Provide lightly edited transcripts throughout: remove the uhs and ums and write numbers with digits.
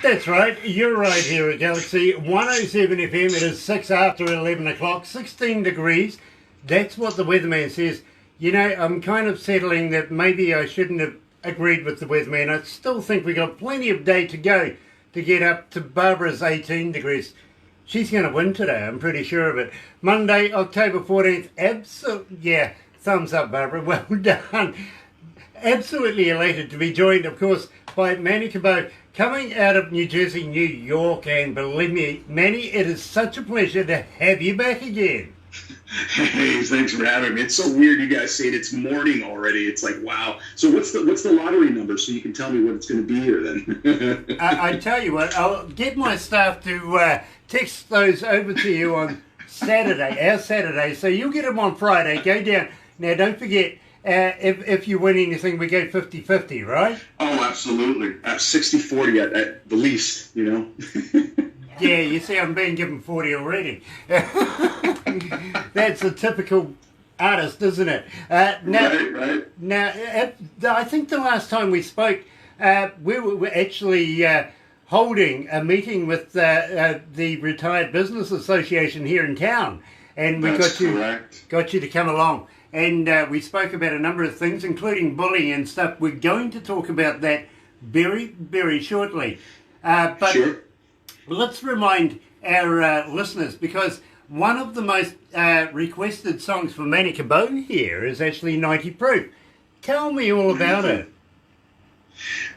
That's right, you're right here at Galaxy 107 FM. It is 6 after 11 o'clock, 16 degrees. That's what the weatherman says. You know, I'm kind of settling that maybe I shouldn't have agreed with the weatherman. I still think we got plenty of day to go to get up to Barbara's 18 degrees. She's going to win today, I'm pretty sure of it. Monday, October 14th, yeah, thumbs up, Barbara, well done. Absolutely elated to be joined, of course, by Manny Cabo, coming out of New Jersey, New York, and believe me, Manny, it is such a pleasure to have you back again. Hey, thanks for having me. It's so weird you guys saying it's morning already. It's like, wow. So what's the lottery number so you can tell me what it's going to be here then? I tell you what, I'll get my staff to text those over to you on Saturday, our Saturday, so you'll get them on Friday. Go down. Now, don't forget, if you win anything, we go 50-50, right? Oh, absolutely. 60-40 at the least, you know. Yeah, you see, I'm being given 40 already. That's a typical artist, isn't it? Right. Now, I think the last time we spoke, we were actually holding a meeting with the Retired Business Association here in town, and we got you to come along. And we spoke about a number of things, including bullying and stuff. We're going to talk about that very, very shortly. But sure. Let's remind our listeners, because one of the most requested songs for Manny Cabo here is actually 90 Proof. Tell me all about it.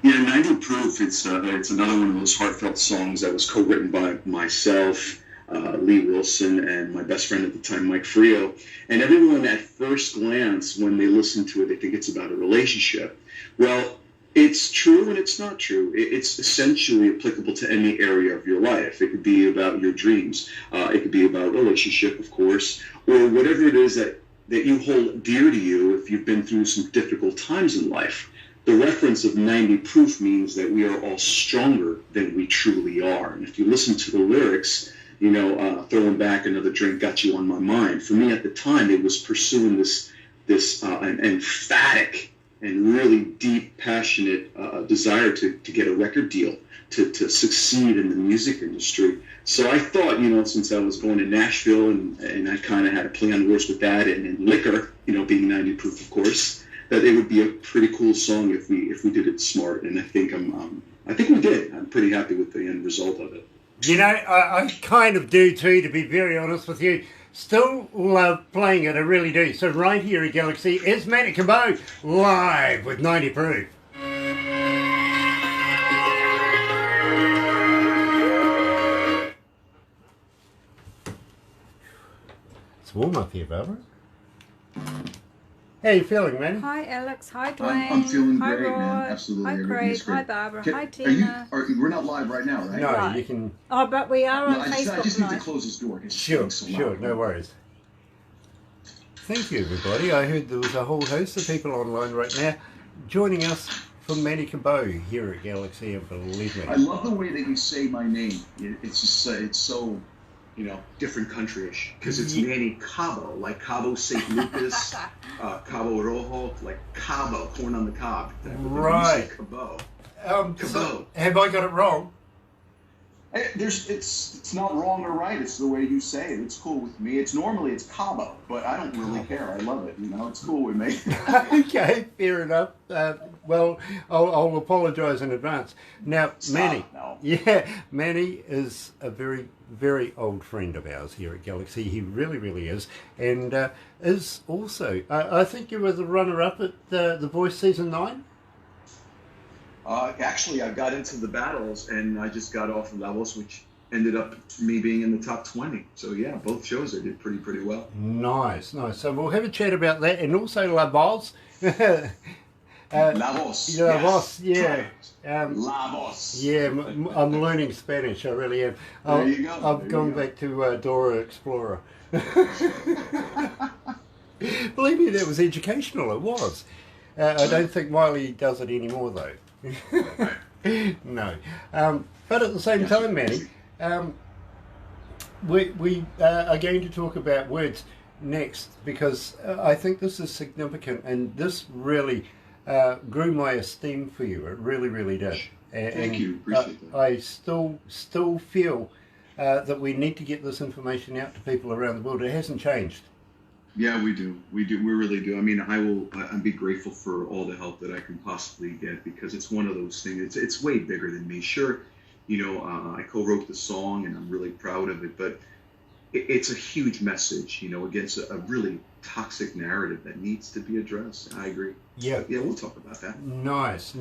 Yeah, 90 Proof, it's another one of those heartfelt songs that was co-written by myself, Lee Wilson, and my best friend at the time, Mike Frio. And everyone at first glance, when they listen to it, they think it's about a relationship. Well, it's true and it's not true. It's essentially applicable to any area of your life. It could be about your dreams. It could be about a relationship, of course, or whatever it is that you hold dear to you if you've been through some difficult times in life. The reference of 90 Proof means that we are all stronger than we truly are. And if you listen to the lyrics, you know, throwing back another drink got you on my mind. For me at the time, it was pursuing this emphatic and really deep, passionate desire to get a record deal, to succeed in the music industry. So I thought, you know, since I was going to Nashville and I kind of had a play on words with that and liquor, you know, being 90 Proof, of course, that it would be a pretty cool song if we did it smart. And I think we did. I'm pretty happy with the end result of it. You know, I kind of do too, to be very honest with you. Still love playing it, I really do. So right here at Galaxy is Manny Cabo, live with 90 Proof. It's warm up here, Barbara. How are you feeling, Manny? Hi, Alex. Hi, Dwayne. I'm feeling hi, great, Rod. man. Absolutely. Hi, Craig. Hi, Barbara. Hi, Tina. Tina. We're not live right now, right? No, Right. you can... Oh, but we are on Facebook I just need to Live. close this door. Sure, no worries. Thank you, everybody. I heard there was a whole host of people online right now joining us from Manny Cabo here at Galaxy, and believe me. I love the way that you say my name. It's just it's so, you know, different country-ish, because it's Manny Cabo, like Cabo St. Lucas, Cabo Rojo, like Cabo, corn on the cob. Right. Cabo. Cabo. So, have I got it wrong? It's not wrong or right. It's the way you say it. It's cool with me. Normally it's Cabo, but I don't really care. I love it. You know, it's cool with me. Okay, fair enough. Well, I'll apologise in advance. Now, Manny. No. Yeah, Manny is a very, very old friend of ours here at Galaxy. He really, really is, and is also. I think you were the runner-up at The Voice Season 9. Actually, I got into the battles, and I just got off of levels, which ended up me being in the top 20. So, yeah, both shows I did pretty well. Nice. So we'll have a chat about that, and also La Voz. La Voz. La Voz, yeah. La Voz. Yeah, I'm learning Spanish, I really am. There you go. I've gone back to Dora Explorer. Believe me, that was educational, it was. I don't think Wiley does it anymore, though. No. But at the same time, Manny, we are going to talk about words next, because I think this is significant, and this really grew my esteem for you. It really, really did. Thank you. Appreciate that. I still feel that we need to get this information out to people around the world. It hasn't changed. Yeah, we do. We really do. I mean, I'd be grateful for all the help that I can possibly get, because it's one of those things. It's way bigger than me. Sure, I co-wrote the song and I'm really proud of it, but it's a huge message, against a really toxic narrative that needs to be addressed. I agree. Yeah. Yeah, we'll talk about that. Nice.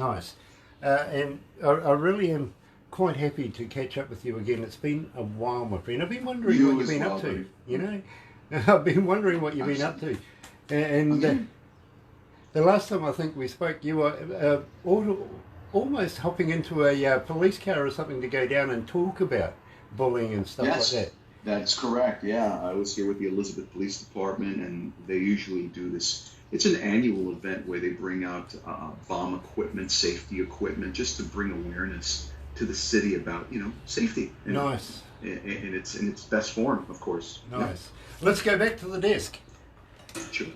And I really am quite happy to catch up with you again. It's been a while, my friend. I've been wondering what you've been up to, buddy. I've been wondering what you've been up to. And the last time I think we spoke, you were almost hopping into a police car or something to go down and talk about bullying and stuff like that. That's correct, yeah. I was here with the Elizabeth Police Department, and they usually do this. It's an annual event where they bring out bomb equipment, safety equipment, just to bring awareness to the city about, safety. Nice. In its best form, of course. Nice. Let's go back to the desk. Sure.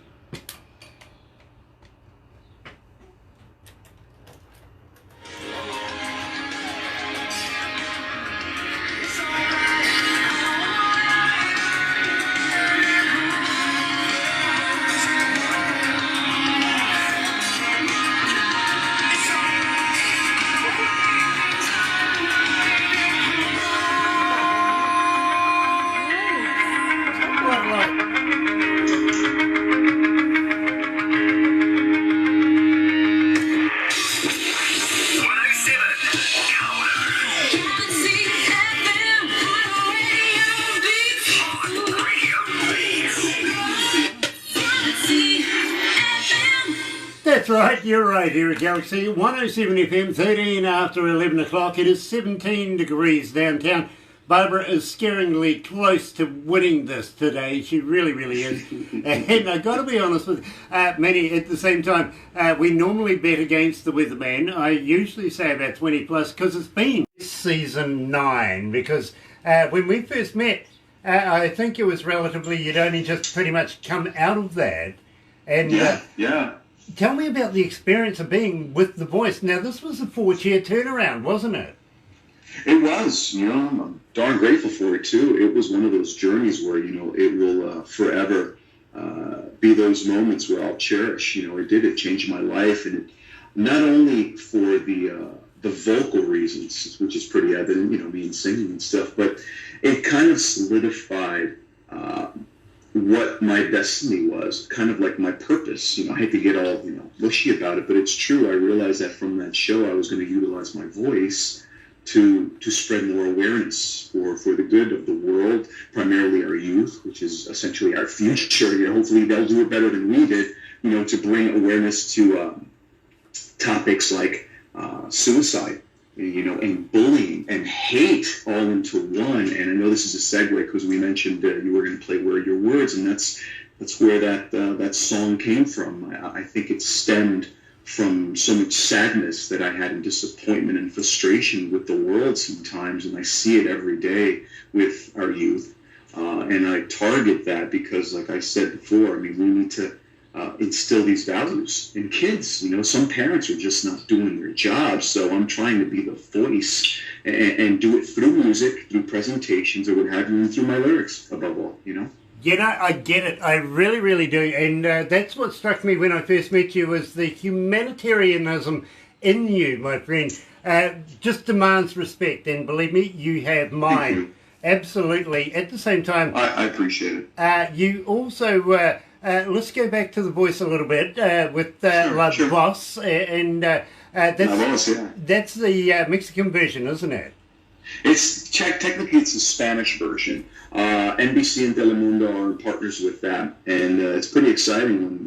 That's right, you're right here at Galaxy 107 FM, 13 after 11 o'clock. It is 17 degrees downtown. Barbara is scaringly close to winning this today. She really, really is. And I've got to be honest with Manny, at the same time, we normally bet against the weatherman. I usually say about 20 plus, because it's been season 9. Because when we first met, I think it was relatively, you'd only just pretty much come out of that. And yeah. Tell me about the experience of being with The Voice. Now, this was a 4-year turnaround, wasn't it? It was, I'm darn grateful for it too. It was one of those journeys where, it will forever be those moments where I'll cherish. It changed my life, and not only for the vocal reasons, which is pretty evident, me and singing and stuff, but it kind of solidified what my destiny was, kind of like my purpose. I hate to get all, mushy about it, but it's true. I realized that from that show, I was going to utilize my voice to spread more awareness for the good of the world, primarily our youth, which is essentially our future. Hopefully they'll do it better than we did, to bring awareness to topics like suicide, and bullying and hate all into one. And I know this is a segue because we mentioned you were going to play Where Are Your Words, and that's where that song came from. I think it stemmed from so much sadness that I had, and disappointment and frustration with the world sometimes, and I see it every day with our youth. And I target that because, like I said before, we need to instill these values in kids. Some parents are just not doing their job, so I'm trying to be the voice and do it through music, through presentations, or what have you, and through my lyrics above all. I get it. I really, really do. And that's what struck me when I first met you, was the humanitarianism in you, my friend. Just demands respect, and believe me, you have mine. You. Absolutely. At the same time, I appreciate it. You also, let's go back to The Voice a little bit with La Voz, and that's the Mexican version, isn't it? Technically it's the Spanish version. NBC and Telemundo are partners with that, and it's pretty exciting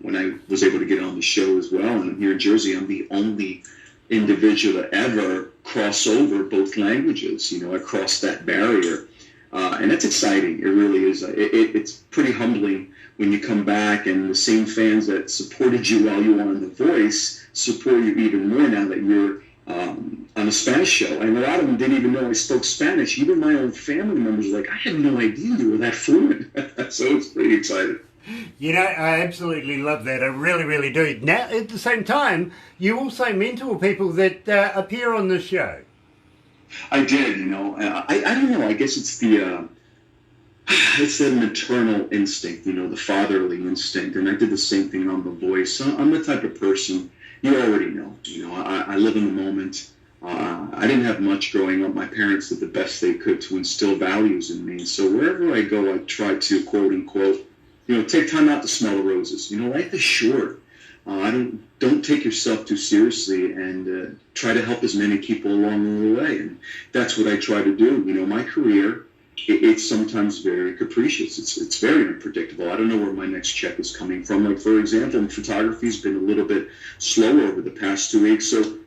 when I was able to get on the show as well. And here in Jersey, I'm the only individual to ever cross over both languages. I crossed that barrier, and that's exciting. It really is. It's pretty humbling when you come back and the same fans that supported you while you were on The Voice support you even more now that you're on a Spanish show. And a lot of them didn't even know I spoke Spanish. Even my own family members were like, I had no idea you were that fluent. So it's pretty exciting. You know, I absolutely love that. I really, really do. Now, at the same time, you also mentor people that appear on this show. I did, I don't know. I guess it's it's the maternal instinct, the fatherly instinct. And I did the same thing on The Voice. I'm the type of person, you already know. I live in the moment. I didn't have much growing up. My parents did the best they could to instill values in me. So wherever I go, I try to, quote unquote, take time out to smell the roses. Life is short. Don't take yourself too seriously, and try to help as many people along the way. And that's what I try to do. My career, it's sometimes very capricious. It's very unpredictable. I don't know where my next check is coming from. Like, for example, photography's been a little bit slower over the past 2 weeks. So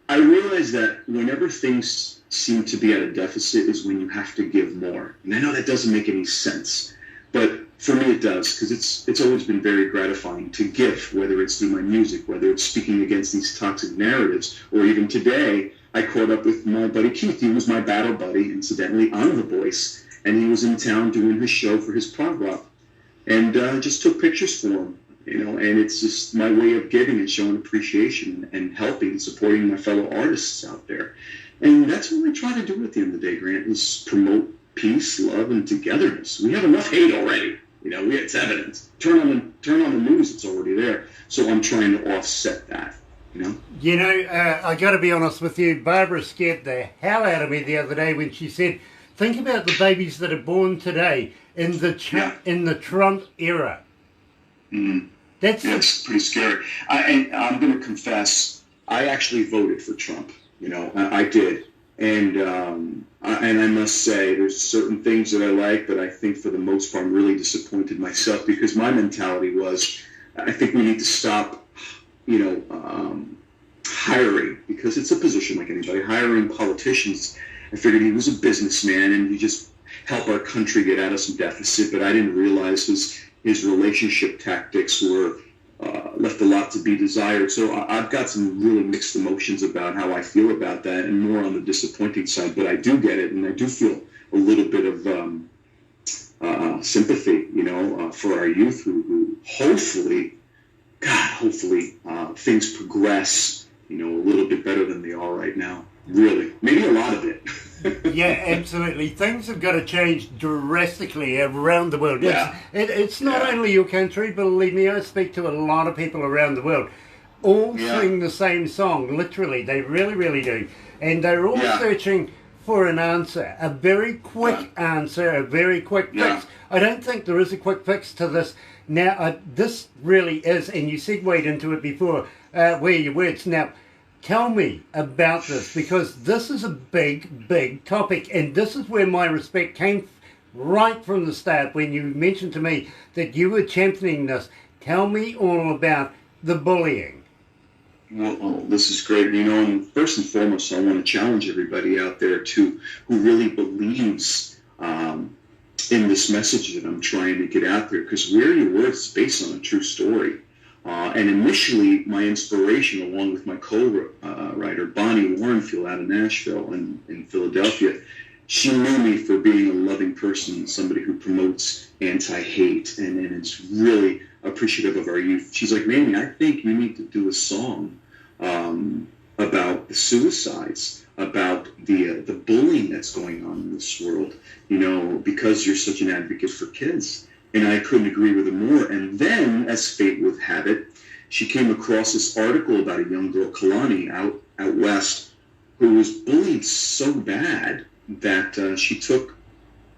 I realize that whenever things seem to be at a deficit is when you have to give more. And I know that doesn't make any sense, but for me it does, because it's always been very gratifying to give, whether it's through my music, whether it's speaking against these toxic narratives, or even today, I caught up with my buddy Keith. He was my battle buddy, incidentally, on The Voice, and he was in town doing his show for his prog rock, and just took pictures for him, and it's just my way of giving and showing appreciation and helping and supporting my fellow artists out there. And that's what we try to do at the end of the day, Grant, is promote peace, love, and togetherness. We have enough hate already. It's evident. Turn on the news; it's already there. So I'm trying to offset that. I got to be honest with you. Barbara scared the hell out of me the other day when she said, "Think about the babies that are born today in the Trump era." Mm-hmm. That's pretty scary. I'm going to confess, I actually voted for Trump. I did. And I must say, there's certain things that I like, but I think for the most part, I'm really disappointed myself, because my mentality was, I think we need to stop, hiring, because it's a position like anybody, hiring politicians. I figured he was a businessman and he just helped our country get out of some deficit, but I didn't realize his relationship tactics were left a lot to be desired. So I've got some really mixed emotions about how I feel about that, and more on the disappointing side. But I do get it, and I do feel a little bit of sympathy, for our youth who hopefully things progress, a little bit better than they are right now. Really, maybe a lot of it. Yeah, absolutely. Things have got to change drastically around the world. Yeah. It's not only your country, believe me, I speak to a lot of people around the world. All sing the same song, literally. They really, really do. And they're all searching for an answer, a very quick answer, a very quick fix. I don't think there is a quick fix to this. Now, this really is, and you segued into it before, where your words. Now, tell me about this, because this is a big, big topic, and this is where my respect came right from the start when you mentioned to me that you were championing this. Tell me all about the bullying. Well, this is great. And first and foremost, I want to challenge everybody out there who really believes in this message that I'm trying to get out there, because Wear Your Words is based on a true story. And initially, my inspiration, along with my co-writer, Bonnie Warrenfield out of Nashville and in Philadelphia, she knew me for being a loving person, somebody who promotes anti-hate, and is really appreciative of our youth. She's like, Manny, I think you need to do a song about the suicides, about the bullying that's going on in this world, because you're such an advocate for kids. And I couldn't agree with her more. And then, as fate would have it, she came across this article about a young girl, Kalani, out west, who was bullied so bad that she took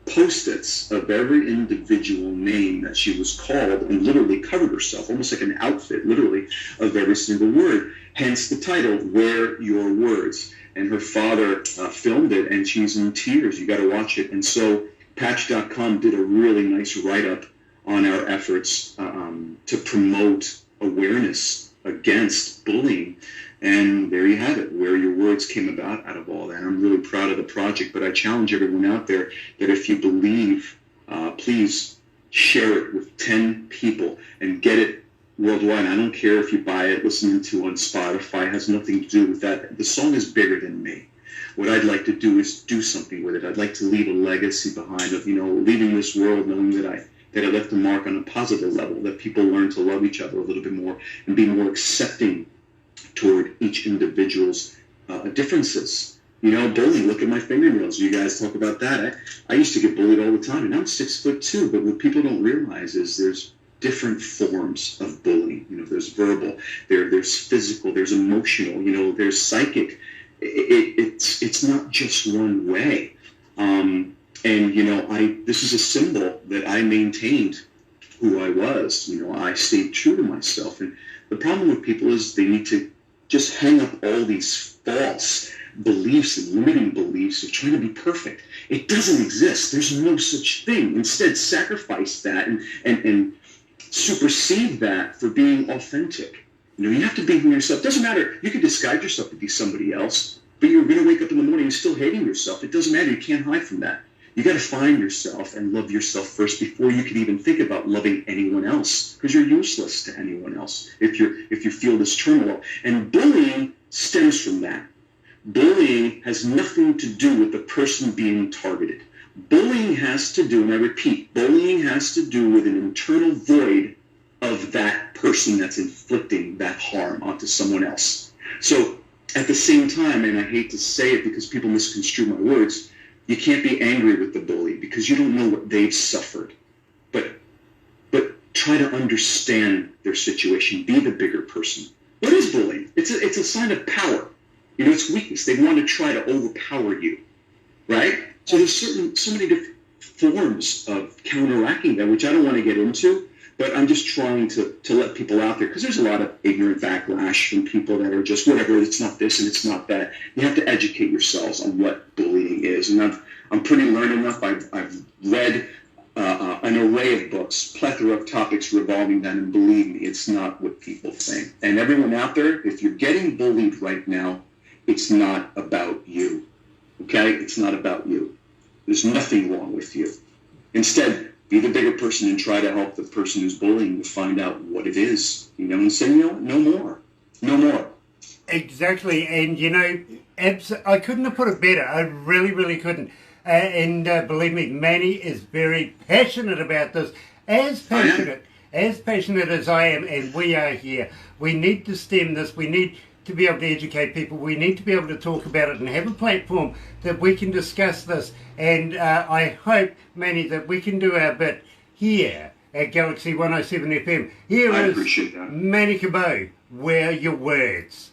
Post-its of every individual name that she was called and literally covered herself, almost like an outfit, literally, of every single word. Hence the title, Wear Your Words. And her father filmed it, and she's in tears. You got to watch it. And so Patch.com did a really nice write-up on our efforts to promote awareness against bullying. And there you have it. Where Your Words came about out of all that. I'm really proud of the project, but I challenge everyone out there that if you believe, please share it with 10 people and get it worldwide. I don't care if you buy it, listen to it on Spotify. It has nothing to do with that. The song is bigger than me. What I'd like to do is do something with it. I'd like to leave a legacy behind of, leaving this world knowing that that it left a mark on a positive level, that people learn to love each other a little bit more and be more accepting toward each individual's differences. You know, bullying, look at my fingernails. You guys talk about that. I used to get bullied all the time, and I'm 6'2", but what people don't realize is there's different forms of bullying. You know, there's verbal, there's physical, there's emotional, you know, there's psychic. It's not just one way. And, you know, this is a symbol that I maintained who I was. You know, I stayed true to myself. And the problem with people is they need to just hang up all these false beliefs and limiting beliefs of trying to be perfect. It doesn't exist. There's no such thing. Instead, sacrifice that and supersede that for being authentic. You know, you have to be yourself. It doesn't matter. You can disguise yourself to be somebody else, but you're going to wake up in the morning and still hating yourself. It doesn't matter. You can't hide from that. You got to find yourself and love yourself first before you can even think about loving anyone else, because you're useless to anyone else if you feel this turmoil. And bullying stems from that. Bullying has nothing to do with the person being targeted. Bullying has to do, and I repeat, bullying has to do with an internal void of that person that's inflicting that harm onto someone else. So at the same time, and I hate to say it because people misconstrue my words, you can't be angry with the bully because you don't know what they've suffered. But try to understand their situation. Be the bigger person. What is bullying? It's a sign of power. You know, it's weakness. They want to try to overpower you, right? So there's so many different forms of counteracting that, which I don't want to get into, but I'm just trying to let people out there, because there's a lot of ignorant backlash from people that are just whatever, it's not this and it's not that. You have to educate yourselves on what bullying is. And I'm pretty learned enough. I've read an array of books, plethora of topics revolving that, and believe me, it's not what people think. And everyone out there, if you're getting bullied right now, it's not about you. Okay? It's not about you. There's nothing wrong with you. Instead, be the bigger person and try to help the person who's bullying to find out what it is. You know, and say, no more. No more. Exactly. And, you know, I couldn't have put it better. I really, really couldn't. And believe me, Manny is very passionate about this. As passionate as I am, and we are here. We need to stem this. We need to be able to educate people. We need to be able to talk about it and have a platform that we can discuss this. And I hope, Manny, that we can do our bit here at Galaxy 107 FM. Here I is appreciate that. Manny Cabo. Where are your words?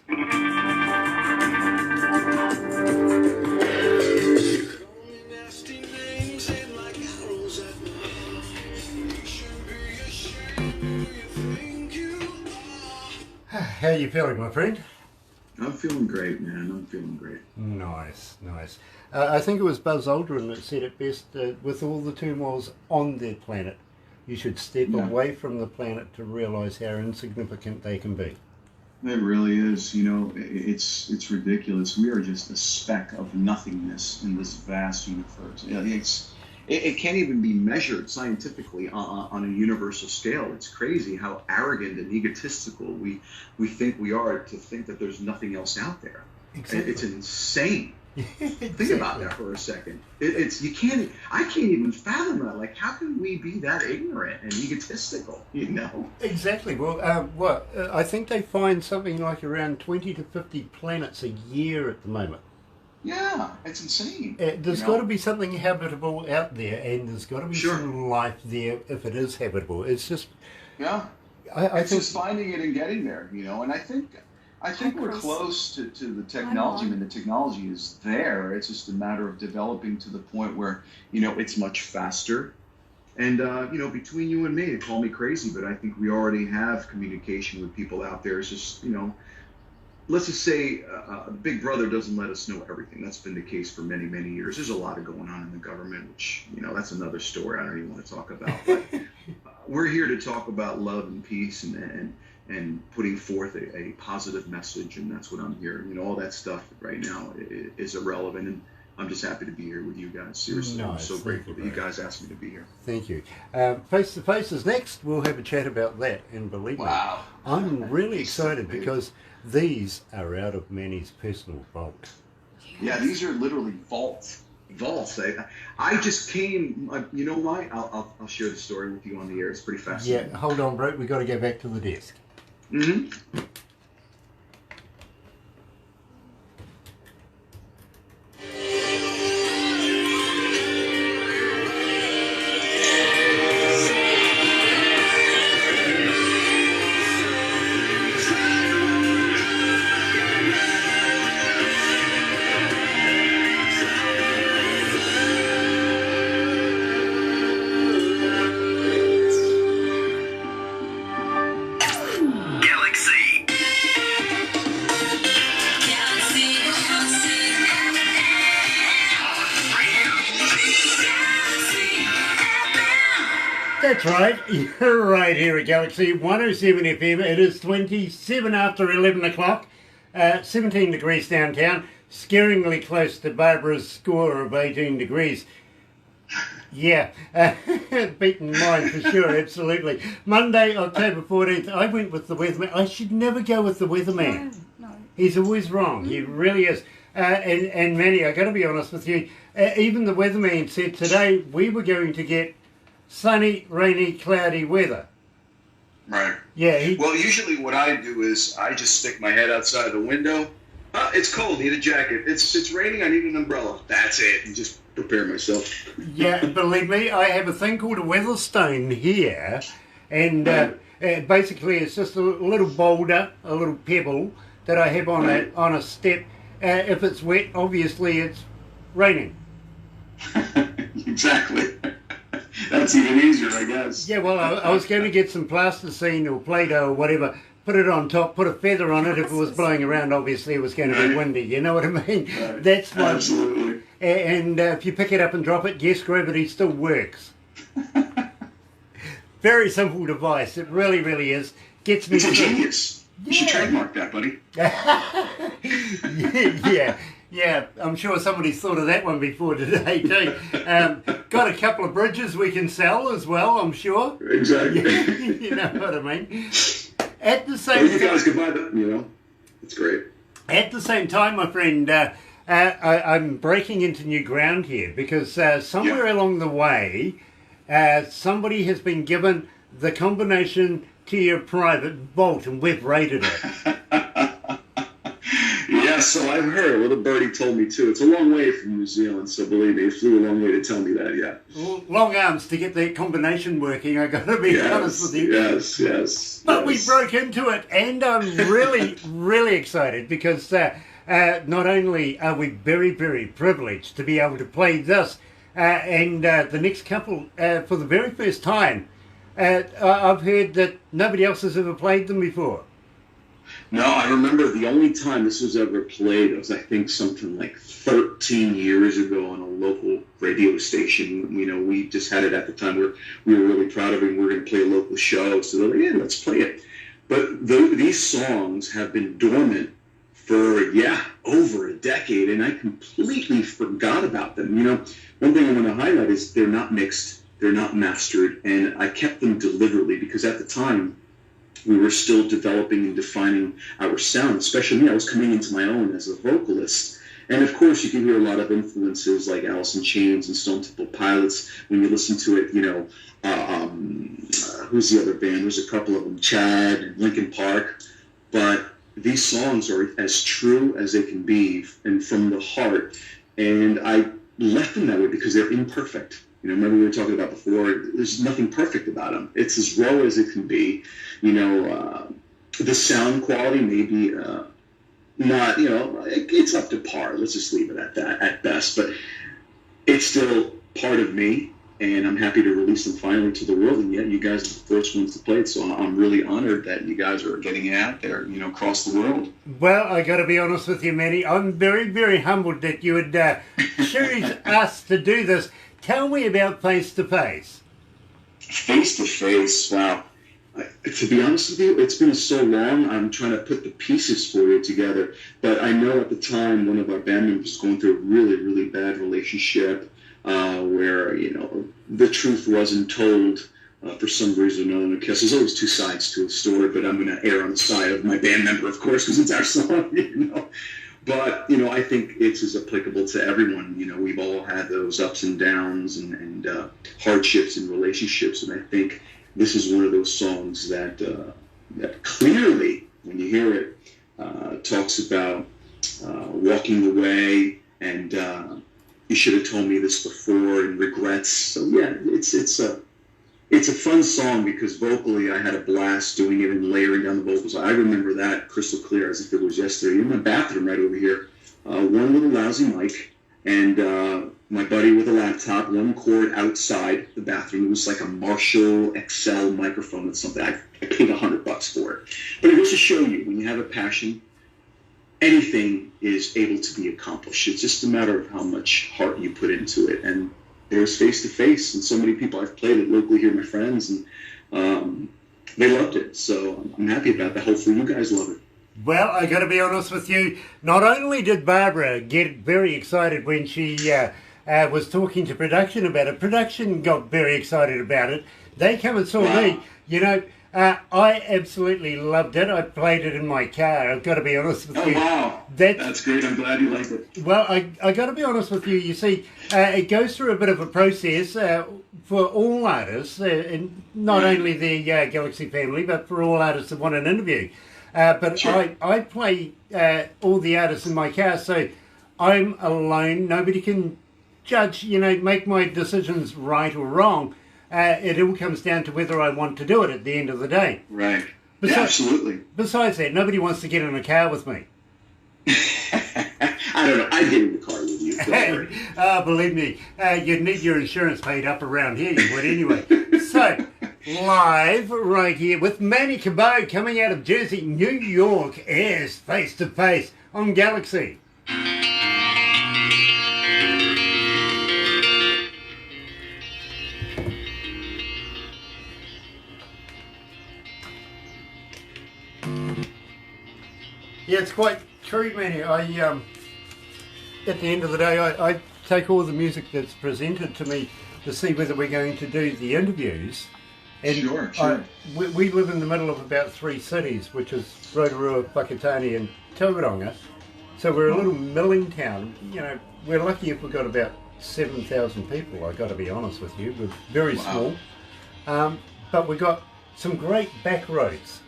How are you feeling, my friend? I'm feeling great, man. I'm feeling great. Nice. I think it was Buzz Aldrin that said it best, with all the turmoils on their planet, you should step away from the planet to realise how insignificant they can be. It really is. You know, it's ridiculous. We are just a speck of nothingness in this vast universe. It can't even be measured scientifically on a universal scale. It's crazy how arrogant and egotistical we think we are to think that there's nothing else out there. Exactly. It's insane. Think about that for a second. I can't even fathom that. Like, how can we be that ignorant and egotistical? You know? Exactly. Well, I think they find something like around 20 to 50 planets a year at the moment. Yeah, it's insane. There's got to be something habitable out there, and there's got to be some life there if it is habitable. It's just, I think just finding it and getting there, you know. And I think we're close to the technology. I mean, the technology is there. It's just a matter of developing to the point where, you know, it's much faster. And you know, between you and me, call me crazy, but I think we already have communication with people out there. It's just, you know. Let's just say Big Brother doesn't let us know everything. That's been the case for many, many years. There's a lot going on in the government, which, you know, that's another story I don't even want to talk about. But we're here to talk about love and peace and putting forth a positive message, and that's what I'm here. You know, all that stuff right now is irrelevant, and I'm just happy to be here with you guys. Seriously, I'm so grateful that you guys asked me to be here. Thank you. Face to Face is next. We'll have a chat about that, and believe me, I'm really excited because these are out of Manny's personal vault. Yeah, these are literally vaults. vaults. I just came. You know why? I'll share the story with you on the air. It's pretty fascinating. Yeah, hold on, bro. We got to go back to the desk. Mm-hmm. That's right, you're right here at Galaxy 107 FM. It is 27 after 11 o'clock, 17 degrees downtown, scaringly close to Barbara's score of 18 degrees. Yeah, beaten mine for sure, absolutely. Monday, October 14th, I went with the weatherman. I should never go with the weatherman. No. He's always wrong, he really is. And Manny, I got to be honest with you, even the weatherman said today we were going to get sunny, rainy, cloudy weather. Right. Yeah. Well, usually what I do is I just stick my head outside the window. It's cold. Need a jacket. It's raining. I need an umbrella. That's it. And just prepare myself. Yeah, believe me, I have a thing called a weatherstone here, and basically it's just a little boulder, a little pebble that I have on a step. If it's wet, obviously it's raining. Exactly. That's even easier, I guess. Yeah, well, I was going to get some plasticine or Play-Doh or whatever, put it on top, put a feather on it. If it was blowing around, obviously it was going to be windy. You know what I mean? Right. That's one. Absolutely. And if you pick it up and drop it, yes, gravity still works. Very simple device. It really, really is. Gets me. It's a genius. You should trademark that, buddy. Yeah, I'm sure somebody's thought of that one before today too. Got a couple of bridges we can sell as well, I'm sure. Exactly. You know what I mean? At the same time, you guys can buy them, you know. It's great. At the same time, my friend, I'm breaking into new ground here because somewhere along the way, somebody has been given the combination to your private vault and we've raided it. Yeah, so I've heard. Well, the birdie told me too. It's a long way from New Zealand, so believe me, it flew a long way to tell me that, yeah. Long arms to get that combination working, I got to be honest with you. Yes. But we broke into it, and I'm really, really excited because not only are we very, very privileged to be able to play this, and the next couple, for the very first time, I've heard that nobody else has ever played them before. No, I remember the only time this was ever played was, I think, something like 13 years ago on a local radio station. You know, we just had it at the time where we were really proud of it and we were going to play a local show. So they're like, yeah, let's play it. But these songs have been dormant for, over a decade, and I completely forgot about them. You know, one thing I want to highlight is they're not mixed, they're not mastered, and I kept them deliberately because at the time, we were still developing and defining our sound, especially me. I was coming into my own as a vocalist. And of course, you can hear a lot of influences like Alice in Chains and Stone Temple Pilots. When you listen to it, you know, who's the other band? There's a couple of them, Chad and Linkin Park. But these songs are as true as they can be and from the heart. And I left them that way because they're imperfect. You know, remember we were talking about before, there's nothing perfect about them. It's as raw as it can be. You know, the sound quality may be not, you know, it's up to par. Let's just leave it at that at best. But it's still part of me, and I'm happy to release them finally to the world. And you guys are the first ones to play it. So I'm really honored that you guys are getting it out there, you know, across the world. Well, I got to be honest with you, Manny. I'm very, very humbled that you would choose us to do this. Tell me about Face to Face. Face to Face, wow. To be honest with you, it's been so long, I'm trying to put the pieces for you together. But I know at the time one of our band members was going through a really, really bad relationship where, you know, the truth wasn't told for some reason or another. Because there's always two sides to a story, but I'm going to err on the side of my band member, of course, because it's our song, you know. But, you know, I think it's as applicable to everyone. You know, we've all had those ups and downs and hardships in relationships. And I think this is one of those songs that, that clearly, when you hear it, talks about walking away and you should have told me this before and regrets. So, yeah, it's a fun song because vocally I had a blast doing it and layering down the vocals. I remember that crystal clear as if it was yesterday. In my bathroom right over here, one little lousy mic and my buddy with a laptop, one cord outside the bathroom. It was like a Marshall XL microphone. That's something I paid $100 for it. But it goes to show you, when you have a passion, anything is able to be accomplished. It's just a matter of how much heart you put into it. And there's Face to Face, and so many people. I've played it locally here, my friends, and they loved it. So I'm happy about that. Hopefully you guys love it. Well, I got to be honest with you. Not only did Barbara get very excited when she was talking to production about it, production got very excited about it. They come and saw me. You know, I absolutely loved it. I played it in my car. I've got to be honest with you. Oh, wow. That's great. I'm glad you liked it. Well, I got to be honest with you. You see, it goes through a bit of a process for all artists, and not only the Galaxy family, but for all artists that want an interview. But sure. I play all the artists in my car, so I'm alone. Nobody can judge, you know, make my decisions right or wrong. It all comes down to whether I want to do it at the end of the day. Right. Yeah, absolutely. Besides that, nobody wants to get in a car with me. I don't know. I'd get in the car with you. Believe me, you'd need your insurance paid up around here, you would anyway. So, live right here with Manny Cabo coming out of Jersey, New York, is Face to Face on Galaxy. Yeah, it's quite true, Manny. At the end of the day, I take all the music that's presented to me to see whether we're going to do the interviews. And sure. We live in the middle of about 3 cities, which is Rotorua, Whakatane and Tauranga. So we're a little milling town. You know, we're lucky if we've got about 7,000 people, I've got to be honest with you. We're very small. But we've got some great back roads.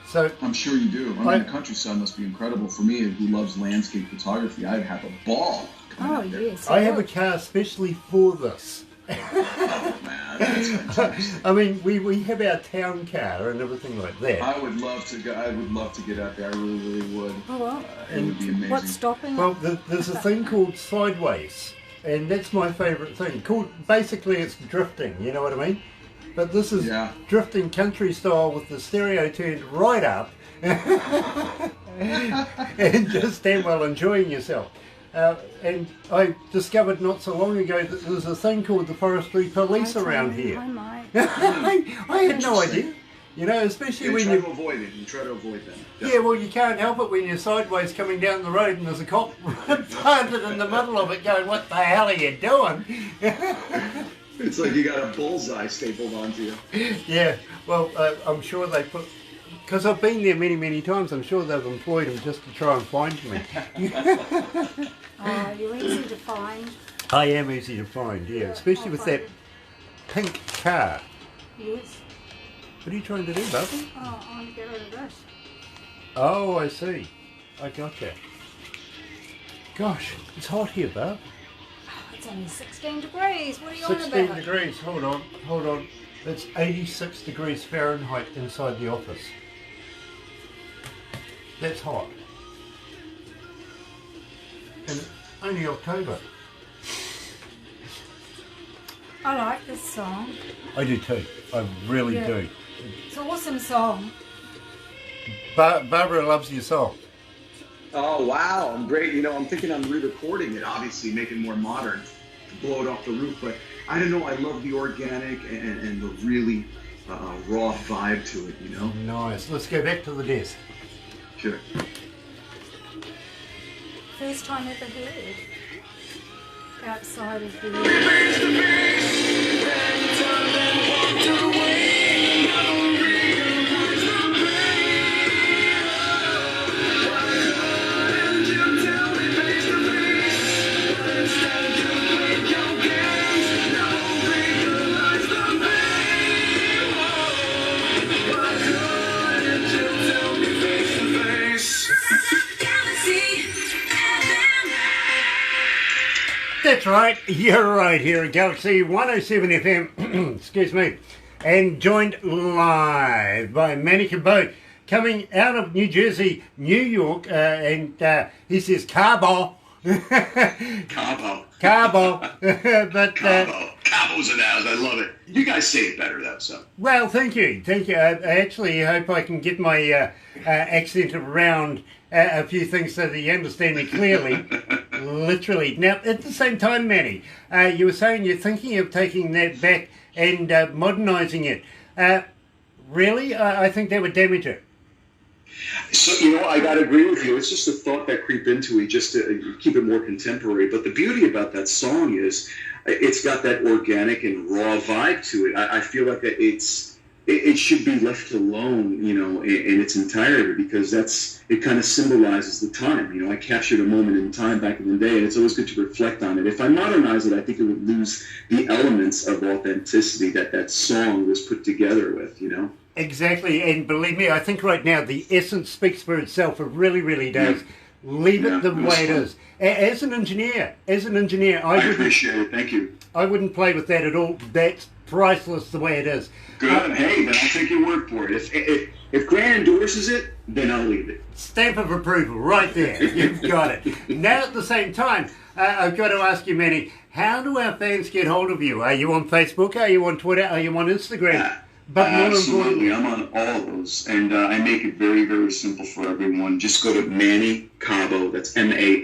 So I'm sure you do. I mean, the countryside must be incredible. For me, who loves landscape photography, I'd have a ball. Oh, yes. I have a car especially for this. Oh, man, that's fantastic. I mean, we have our town car and everything like that. I would love to go. I would love to get out there. I really, really would. Oh, well. It would be amazing. What's stopping? Well, there's a thing called sideways, and that's my favourite thing. Basically, it's drifting. You know what I mean? But this is drifting country style with the stereo turned right up and just stand well enjoying yourself. And I discovered not so long ago that there's a thing called the forestry police around here. I had no idea. You know, especially when you avoid it. You try to avoid them. Yeah, well, you can't help it when you're sideways coming down the road and there's a cop planted in the middle of it going, "What the hell are you doing?" It's like you got a bullseye stapled onto you. Yeah, well, I'm sure they put, because I've been there many, many times, I'm sure they've employed them just to try and find me. Oh, you're easy to find. I am easy to find, yeah, especially with that pink car. Yes. What are you trying to do, Bubba? Oh, I want to get rid of this. Oh, I see. I gotcha. Gosh, it's hot here, Bub. It's only 16 degrees. What are you 16 on about? degrees. Hold on. It's 86 degrees Fahrenheit inside the office. That's hot. And it's only October. I like this song. I do too. I really do. It's an awesome song. Barbara loves your song. Oh, wow. I'm great. You know, I'm thinking I'm re-recording it, obviously, make it more modern, blow it off the roof. But I don't know. I love the organic and the really raw vibe to it, you know? Nice. Let's go back to the desk. Sure. First time ever heard. Outside of the... That's right, you're right here at Galaxy 107 FM, excuse me, and joined live by Manny Cabo, coming out of New Jersey, New York, and he says Cabo. Cabo. Cabo. But, Cabo. Cabo's in the house. I love it. You guys say it better, though, so. Well, thank you. Thank you. I actually hope I can get my accent around a few things so that you understand me clearly. Literally. Now, at the same time, Manny, you were saying you're thinking of taking that back and modernising it. Really? I think that would damage it. So, I got to agree with you. It's just a thought that creep into it just to keep it more contemporary. But the beauty about that song is it's got that organic and raw vibe to it. I feel like it should be left alone, in its entirety, because it kind of symbolizes the time. I captured a moment in time back in the day, and it's always good to reflect on it. If I modernize it, I think it would lose the elements of authenticity that song was put together with, Exactly, and believe me, I think right now the essence speaks for itself. It really, really does. Yeah. Leave it the way it is. As an engineer, I appreciate it. Thank you. I wouldn't play with that at all. That's priceless the way it is. Good. Hey, then I'll take your word for it. If Grant endorses it, then I'll leave it. Stamp of approval, right there. You've got it. Now, at the same time, I've got to ask you, Manny, how do our fans get hold of you? Are you on Facebook? Are you on Twitter? Are you on Instagram? But absolutely, I'm on all of those, and I make it very, very simple for everyone. Just go to Manny Cabo, that's MANNY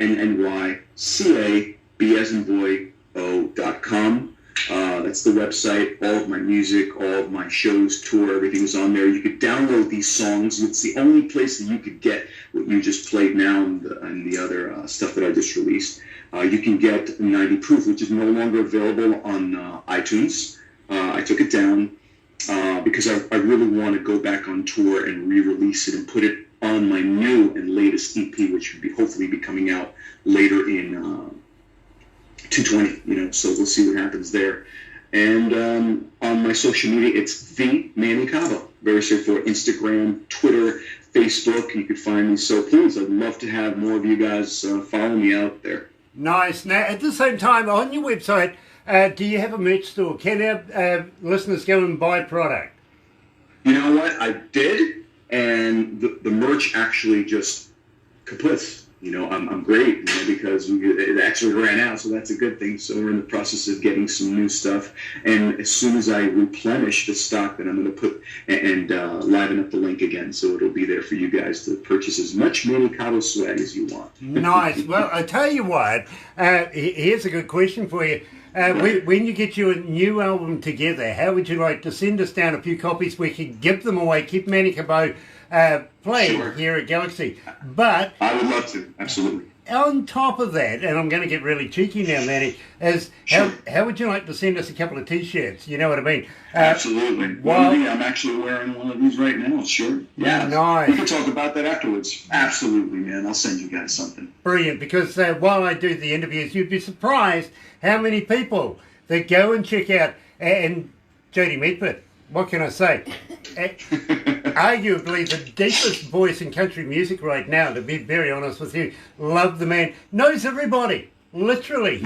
CAB as in boy O.com. That's the website. All of my music, all of my shows, tour, everything's on there. You could download these songs. It's the only place that you could get what you just played now and the other stuff that I just released. You can get 90 Proof, which is no longer available on iTunes. I took it down. Because I really want to go back on tour and re-release it and put it on my new and latest EP, which would hopefully be coming out later in 220. So we'll see what happens there. And on my social media, it's the Manny Cabo. Very straightforward. Instagram, Twitter, Facebook. You could find me. So please, I'd love to have more of you guys follow me out there. Nice. Now, at the same time, on your website, do you have a merch store? Can our listeners go and buy product? You know what? I did, and the merch actually just kaputs. I'm great, because it actually ran out, so that's a good thing. So we're in the process of getting some new stuff, and as soon as I replenish the stock, then I'm going to put and liven up the link again, so it'll be there for you guys to purchase as much Manny Cabo swag as you want. Nice. Well, I tell you what, here's a good question for you. When you get your new album together, how would you like to send us down a few copies? We can give them away, keep Manny Cabo playing here at Galaxy. But I would love to, absolutely. On top of that, and I'm going to get really cheeky now, Manny, is how would you like to send us a couple of T-shirts? You know what I mean? Absolutely. Well, I'm actually wearing one of these right now, sure. Yeah. Nice. We can talk about that afterwards. Absolutely, man. I'll send you guys something. Brilliant, because while I do the interviews, you'd be surprised how many people that go and check out, and Jody Meatford, what can I say? Arguably the deepest voice in country music right now, to be very honest with you. Love the man. Knows everybody, literally.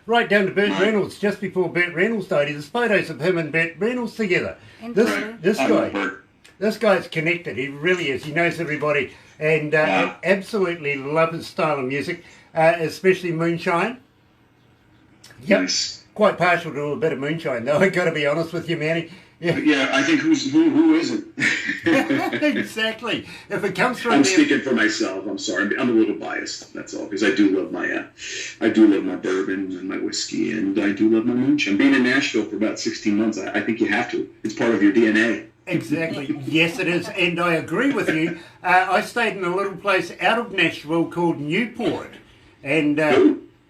Right down to Burt Reynolds. Just before Burt Reynolds died, there's photos of him and Burt Reynolds together. This guy's connected. He really is. He knows everybody. And absolutely love his style of music, especially moonshine. Yep. Nice. Quite partial to a bit of moonshine, though. I got to be honest with you, Manny. Yeah, I think who isn't? Exactly. If it comes from, I'm speaking for myself. I'm sorry. I'm a little biased. That's all, because I do love my bourbon and my whiskey, and I do love my moonshine. Being in Nashville for about 16 months, I think you have to. It's part of your DNA. Exactly. Yes, it is, and I agree with you. I stayed in a little place out of Nashville called Newport, and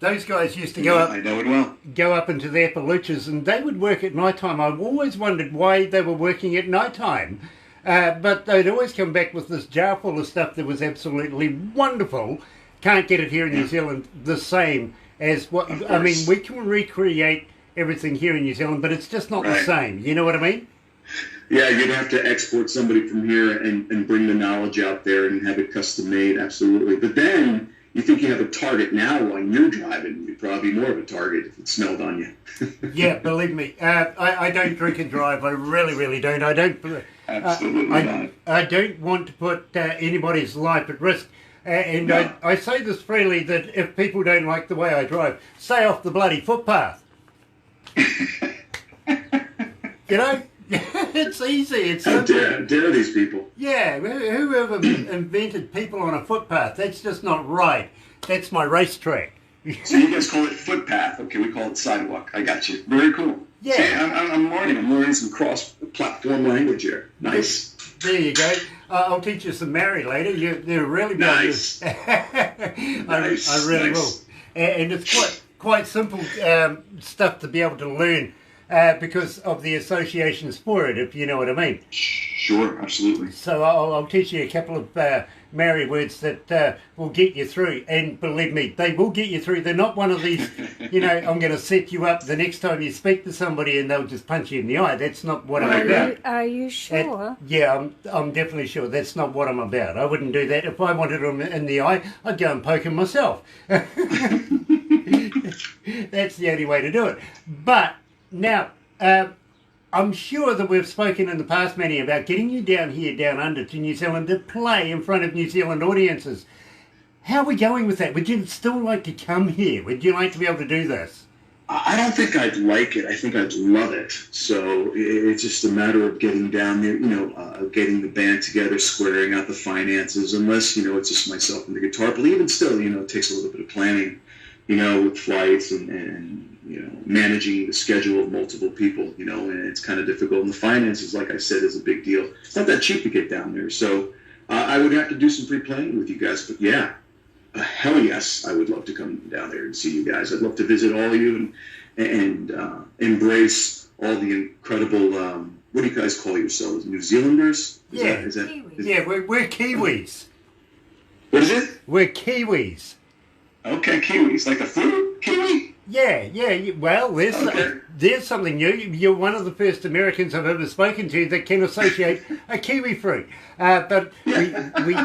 those guys used to go up. I know it well. Go up into the Appalachians, and they would work at night time. I've always wondered why they were working at night time, but they'd always come back with this jar full of stuff that was absolutely wonderful. Can't get it here in New Zealand the same as what I mean. We can recreate everything here in New Zealand, but it's just not the same. You know what I mean? Yeah, you'd have to export somebody from here and bring the knowledge out there and have it custom made. Absolutely, but then you think you have a target now while you're driving, you'd probably be more of a target if it smelled on you. Yeah, believe me, I don't drink and drive. I really don't. I don't. Absolutely not. I don't want to put anybody's life at risk. And No. I say this freely, that if people don't like the way I drive, stay off the bloody footpath. You know, it's easy. It's How simple. dare these people? Yeah, whoever invented people on a footpath? That's just not right. That's my racetrack. So you guys call it footpath. Okay, we call it sidewalk. I got you. Very cool. Yeah. See, I'm learning. I'm learning some cross-platform language here. Nice. There you go. I'll teach you some Mary later. You'll really be Nice. I really will. Nice. And it's quite simple stuff to be able to learn because of the associations for it, if you know what I mean. Sure, absolutely. So I'll teach you a couple of Mary words that will get you through. And believe me, they will get you through. They're not one of these, I'm going to set you up the next time you speak to somebody and they'll just punch you in the eye. That's not what I'm about. Are you sure? Yeah, I'm definitely sure. That's not what I'm about. I wouldn't do that. If I wanted him in the eye, I'd go and poke him myself. That's the only way to do it. But now, I'm sure that we've spoken in the past, Manny, about getting you down here, down under to New Zealand to play in front of New Zealand audiences. How are we going with that? Would you still like to come here? Would you like to be able to do this? I don't think I'd like it. I think I'd love it. So it's just a matter of getting down there, getting the band together, squaring out the finances, unless, it's just myself and the guitar. But even still, it takes a little bit of planning, with flights and managing the schedule of multiple people, and it's kind of difficult. And the finances, like I said, is a big deal. It's not that cheap to get down there. So I would have to do some pre-planning with you guys. But yeah, hell yes, I would love to come down there and see you guys. I'd love to visit all of you and embrace all the incredible, what do you guys call yourselves? New Zealanders? Kiwis. Yeah, we're Kiwis. What is it? We're Kiwis. Okay, Kiwis. Like the fruit? Kiwi? Yeah. Well, Okay. there's something new. You're one of the first Americans I've ever spoken to that can associate a kiwi fruit. But we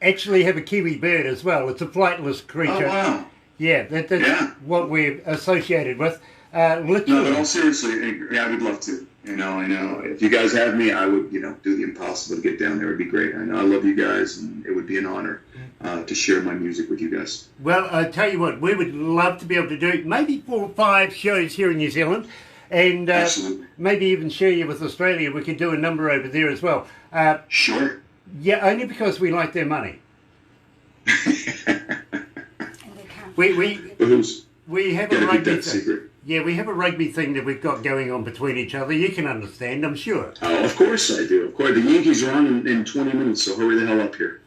actually have a kiwi bird as well. It's a flightless creature. Oh, wow. Yeah, that's what we're associated with. No, Literally. but all seriously, yeah, I would love to. I know. If you guys have me, I would, do the impossible to get down there. It would be great. I know I love you guys, and it would be an honor to share my music with you guys. Well, I tell you what, we would love to be able to do maybe 4 or 5 shows here in New Zealand, and Absolutely. maybe even share you with Australia. We could do a number over there as well. Sure. Yeah, only because we like their money. And they can't. We have a Gotta keep rugby that thing. secret. Yeah, we have a rugby thing that we've got going on between each other. You can understand, I'm sure. Oh, of course I do. Of course. The Yankees are on in 20 minutes, so hurry the hell up here.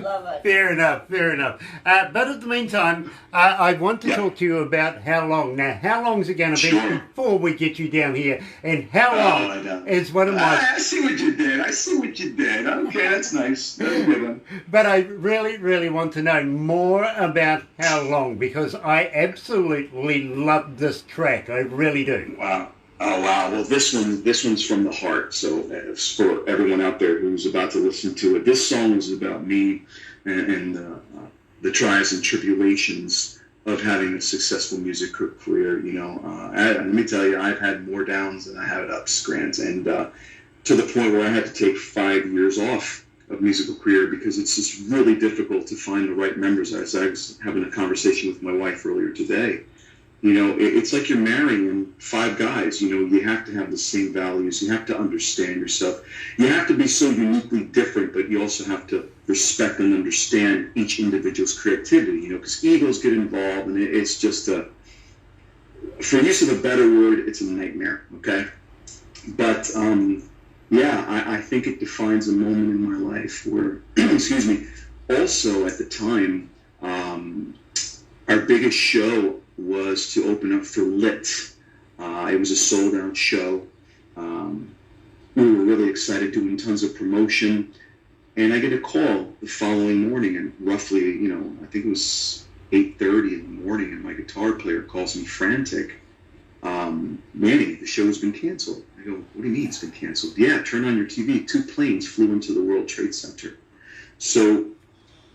Love it. Fair enough. But in the meantime, I want to talk to you about how long. Now, how long is it going to be Sure. before we get you down here? And how I long know. is one of my... I see what you did. Okay, that's nice. That's a good one. But I really want to know more about how long, because I absolutely love this track. I really do. Wow. Oh, wow. Well, this one's from the heart. So for everyone out there who's about to listen to it, this song is about me and the trials and tribulations of having a successful music career. Let me tell you, I've had more downs than I have ups, Grant, and to the point where I had to take 5 years off of musical career because it's just really difficult to find the right members. As I was having a conversation with my wife earlier today, it's like you're marrying 5 guys. You have to have the same values. You have to understand yourself. You have to be so uniquely different, but you also have to respect and understand each individual's creativity, because egos get involved, and it's just for use of a better word, it's a nightmare, okay? But, I think it defines a moment in my life where, excuse me, also at the time, our biggest show was to open up for Lit. It was a sold-out show. We were really excited, doing tons of promotion. And I get a call the following morning, and roughly, I think it was 8:30 in the morning, and my guitar player calls me frantic. Manny, the show's been canceled. I go, what do you mean it's been canceled? Yeah, turn on your TV. 2 planes flew into the World Trade Center. So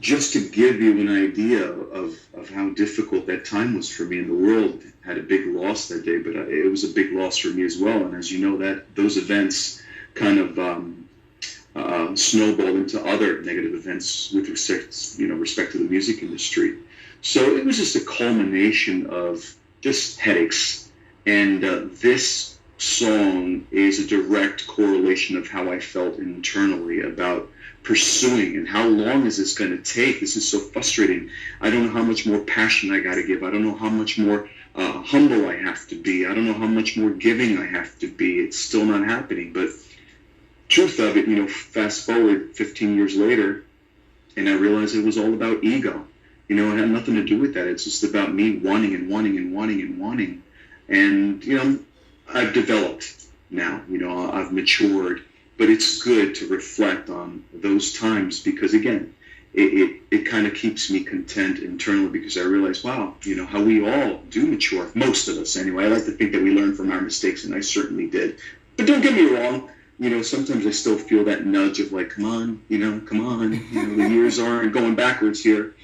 just to give you an idea of how difficult that time was for me, and the world had a big loss that day, but it was a big loss for me as well. And as you know, that those events kind of snowballed into other negative events with respect to the music industry. So it was just a culmination of just headaches. And this song is a direct correlation of how I felt internally about pursuing and how long is this going to take. This is so frustrating. I don't know how much more passion I got to give. I don't know how much more humble I have to be. I don't know how much more giving I have to be. It's still not happening. But truth of it, fast forward 15 years later, and I realized it was all about ego. It had nothing to do with that. It's just about me wanting and wanting and wanting and wanting. And, I've developed now, I've matured, but it's good to reflect on those times because, again, it kind of keeps me content internally because I realize, wow, how we all do mature, most of us anyway. I like to think that we learn from our mistakes, and I certainly did. But don't get me wrong, sometimes I still feel that nudge of like, come on, the years aren't going backwards here,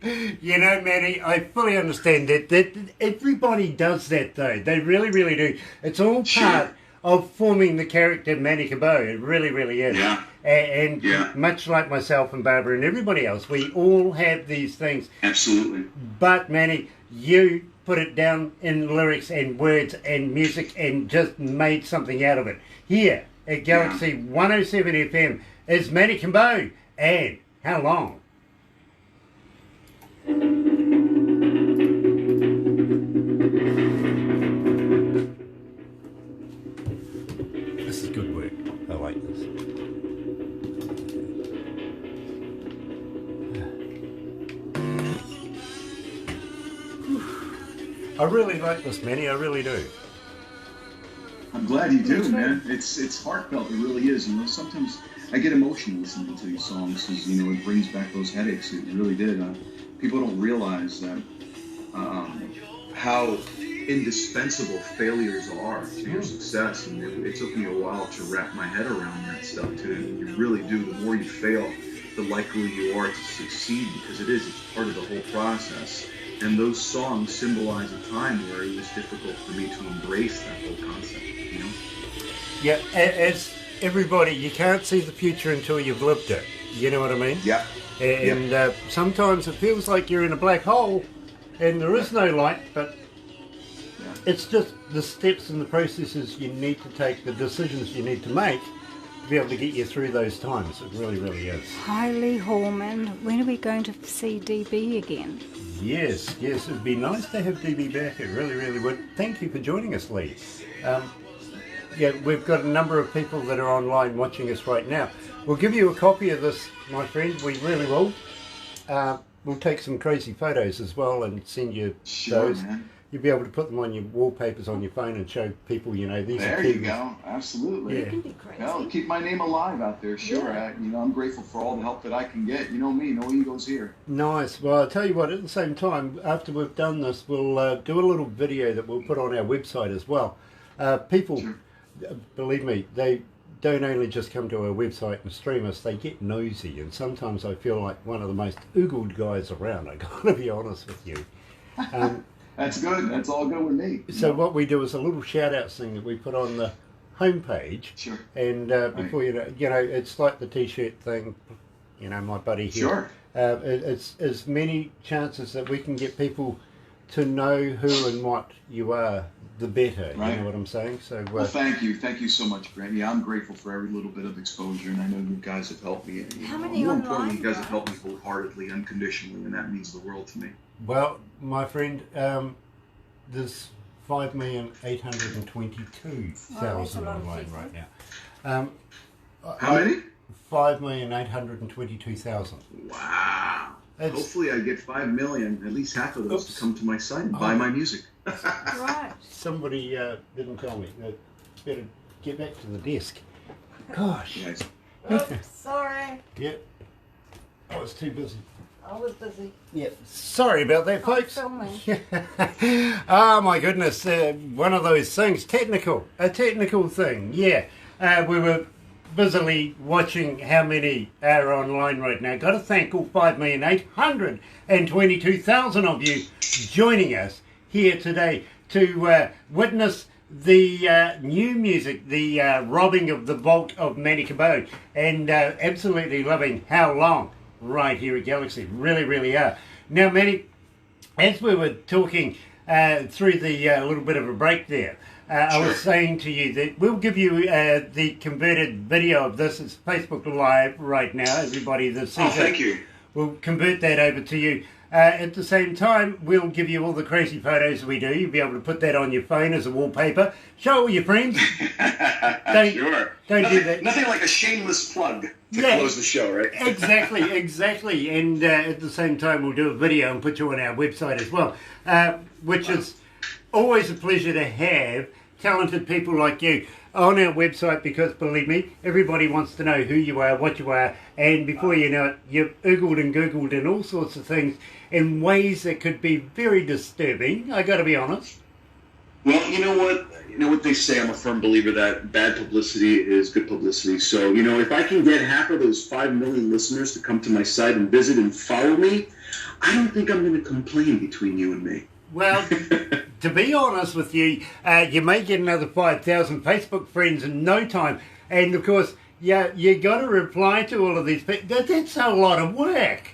Manny, I fully understand that everybody does that, though. They really, really do. It's all part of forming the character Manny Cabo. It really, really is. Yeah. And much like myself and Barbara and everybody else, we all have these things. Absolutely. But, Manny, you put it down in lyrics and words and music and just made something out of it. Here at Galaxy 107 FM is Manny Cabo. And how long? This is good work. I like this. I really like this, Manny. I really do. I'm glad you do, man. It's heartfelt. It really is. Sometimes I get emotional listening to these songs because it brings back those headaches. It really did. People don't realize that how indispensable failures are to your success, and it took me a while to wrap my head around that stuff too. You really do. The more you fail, the likelier you are to succeed because it's part of the whole process. And those songs symbolize a time where it was difficult for me to embrace that whole concept. Yeah, as everybody, you can't see the future until you've lived it. You know what I mean? Yeah. And sometimes it feels like you're in a black hole and there is no light, but it's just the steps and the processes you need to take, the decisions you need to make to be able to get you through those times. It really, really is. Hi, Lee Hallman. When are we going to see DB again? Yes, it'd be nice to have DB back. It really, really would. Thank you for joining us, Lee. We've got a number of people that are online watching us right now. We'll give you a copy of this, my friend. We really will. We'll take some crazy photos as well and send you those. Man. You'll be able to put them on your wallpapers on your phone and show people, these are There you go. Absolutely. You can be crazy. Well, keep my name alive out there, sure. I'm grateful for all the help that I can get. You know me, no egos here. Nice. Well, I'll tell you what, at the same time, after we've done this, we'll do a little video that we'll put on our website as well. People, believe me, they don't only just come to our website and stream us, they get nosy. And sometimes I feel like one of the most oogled guys around, I gotta be honest with you. That's good. That's all good with me. So what we do is a little shout-out thing that we put on the homepage. Sure. And before it's like the T-shirt thing, my buddy here. Sure. It's as many chances that we can get people to know who and what you are, the better. Right. You know what I'm saying? So. Well, thank you so much, Grant. Yeah, I'm grateful for every little bit of exposure, and I know you guys have helped me. How many more online, importantly, you guys have guys? helped me wholeheartedly, unconditionally, and that means the world to me. Well, my friend, there's 5,822,000 online right now. How many? 5,822,000. Wow. It's- Hopefully I get 5 million, at least half of those, to come to my site and buy my music. Right. Somebody didn't tell me. Better get back to the desk. Gosh. Yes. Oops, sorry. Yep. I was too busy. I was busy. Yep. Sorry about that, folks. Filming. Oh my goodness. One of those things. A technical thing. Yeah. We were busily watching how many are online right now. Got to thank all 5,822,000 of you joining us here today to witness the new music, the robbing of the vault of Manny Cabo, and absolutely loving How Long right here at Galaxy. Really, really are. Now, Manny, as we were talking through the little bit of a break there, I was saying to you that we'll give you the converted video of this. It's Facebook Live right now. Everybody that sees thank you. We'll convert that over to you. At the same time, we'll give you all the crazy photos we do. You'll be able to put that on your phone as a wallpaper. Show all your friends. Don't do that. Nothing like a shameless plug to close the show, right? Exactly. And at the same time, we'll do a video and put you on our website as well, which is always a pleasure to have talented people like you on our website, because believe me, everybody wants to know who you are, what you are, and before you know it, you've oogled and googled and all sorts of things in ways that could be very disturbing, I got to be honest. Well, you know what they say, I'm a firm believer that bad publicity is good publicity. So, if I can get half of those 5 million listeners to come to my site and visit and follow me, I don't think I'm going to complain between you and me. Well, to be honest with you, you may get another 5,000 Facebook friends in no time. And, of course, you got to reply to all of these people. That's a lot of work.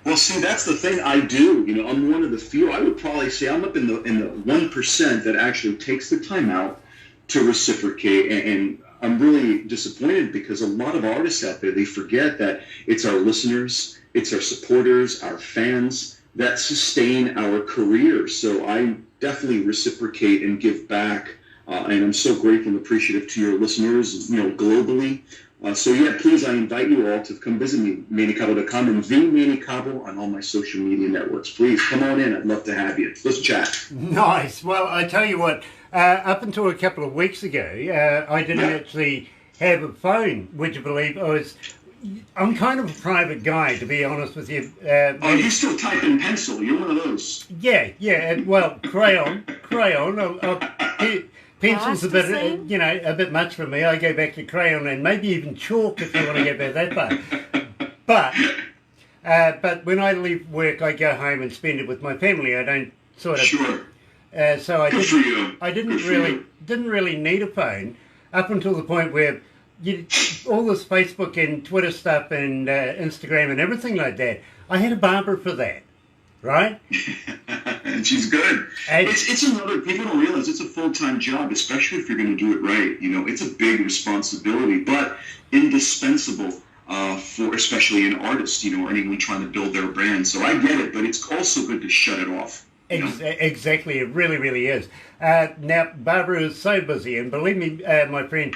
Well, see, that's the thing I do. I'm one of the few. I would probably say I'm up in the 1% that actually takes the time out to reciprocate. And I'm really disappointed because a lot of artists out there, they forget that it's our listeners, it's our supporters, our fans that sustain our careers. So I definitely reciprocate and give back, and I'm so grateful and appreciative to your listeners, globally. Please, I invite you all to come visit me, MannyCabo.com, and the Manny Cabo on all my social media networks. Please come on in. I'd love to have you. Let's chat. Nice. Well, I tell you what, up until a couple of weeks ago, I didn't actually have a phone. Would you believe? I'm kind of a private guy, to be honest with you. You still type in pencil. You're one of those. Yeah. Well, crayon. Pencil's a bit, a bit much for me. I go back to crayon and maybe even chalk if you want to go back that far. But when I leave work, I go home and spend it with my family. I don't sort of. Sure. So I didn't you. really need a phone up until the point where all this Facebook and Twitter stuff and Instagram and everything like that. I had a barber for that, right? And she's good. It's another, people don't realize it's a full-time job, especially if you're going to do it right. It's a big responsibility, but indispensable for especially an artist, or anyone trying to build their brand. So I get it, but it's also good to shut it off. Exactly, it really, really is. Now, Barbara is so busy, and believe me, my friend,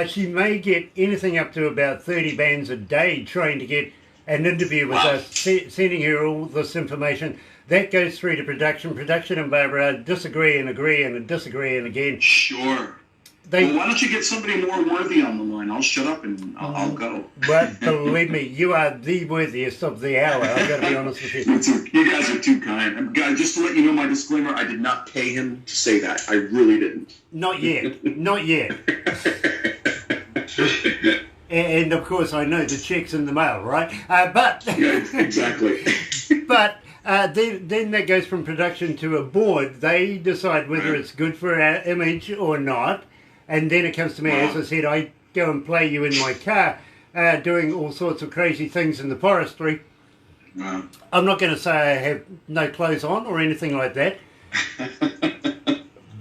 she may get anything up to about 30 bands a day trying to get an interview with us, sending her all this information. That goes through to production. Production and Barbara disagree and agree and disagree and again. Sure. Well, why don't you get somebody more worthy on the line? I'll shut up and I'll go. But believe me, you are the worthiest of the hour. I've got to be honest with you. You guys are too kind. Just to let you know, my disclaimer, I did not pay him to say that. I really didn't. Not yet. And of course, I know the check's in the mail, right? Yeah, exactly. But then that goes from production to a board. They decide whether it's good for our image or not. And then it comes to me, as I said, I go and play you in my car, doing all sorts of crazy things in the forestry. Wow. I'm not going to say I have no clothes on or anything like that.